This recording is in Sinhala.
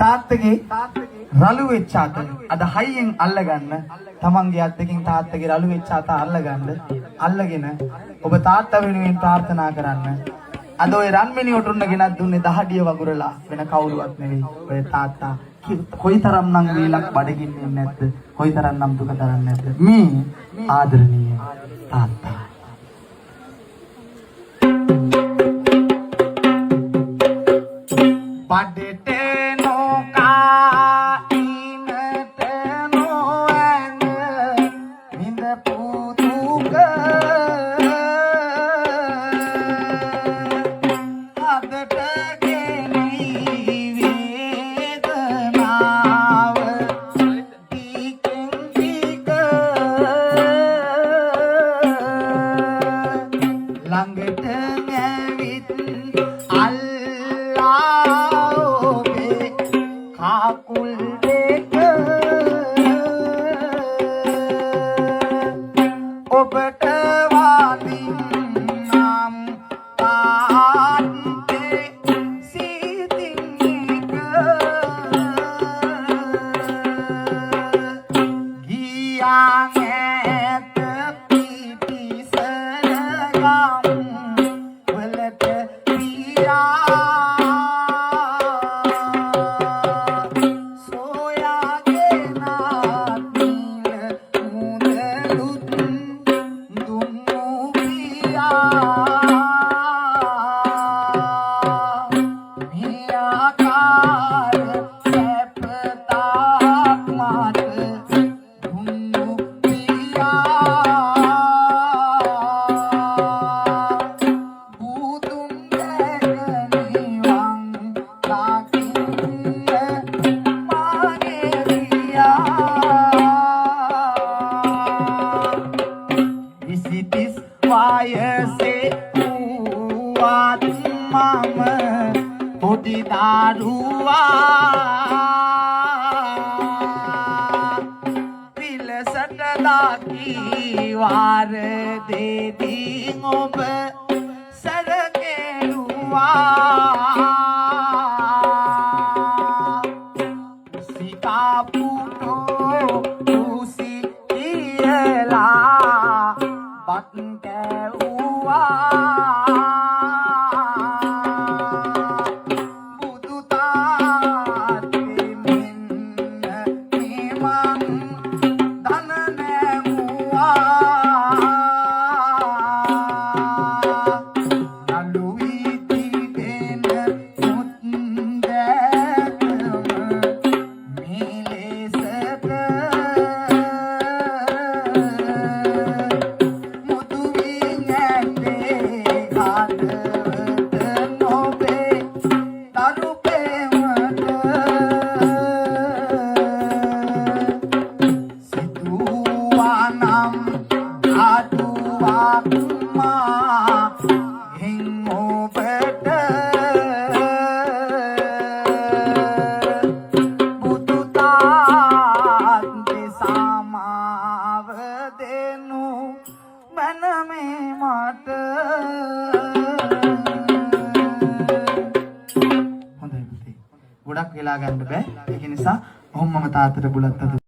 තාත්තගේ රළු වෙච්ච අත අද හයියෙන් අල්ලගන්න තමන්ගේ අත් දෙකෙන් තාත්තගේ රළු වෙච්ච අත අල්ලගෙන ඔබ තාත්තා වෙනුවෙන් ප්‍රාර්ථනා කරන්න. අද ඔය රන්මිණි ඔටුන්න ගෙනත් දුන්නේ දහඩිය වගුරලා වෙන කවුරුවත් නෙවෙයි. ඔය තාත්තා කොයිතරම්නම් වේලක් බඩගින්නේ නැද්ද? කොයිතරම්නම් දුක දරන්නේ නැද්ද? මේ ආදරණීය තාත්තා. බඩට ළඟට ඇවිත් අල්ලා ඔබේ කකුල් දෙක ඔබට වදින්නම් තාත්තේ සිතින් එක ගියාන් ඇත වයසේ වුවත් මම පොඩි දරුවා පිලසට දාකී වාර දෙදී ඔබ සැරකෙරුවා සිතාපුටෝ උසි කියලා බත් බුදු තාත්තේ මෙන්න මෙමන් දන නැමුවා නළු වී තිබෙන මුත් දැකම මේ ලෙසට ගොඩක් වෙලා ගන්න බෑ. ඒක නිසා ඔහොමම තාත්තට බුලත් අත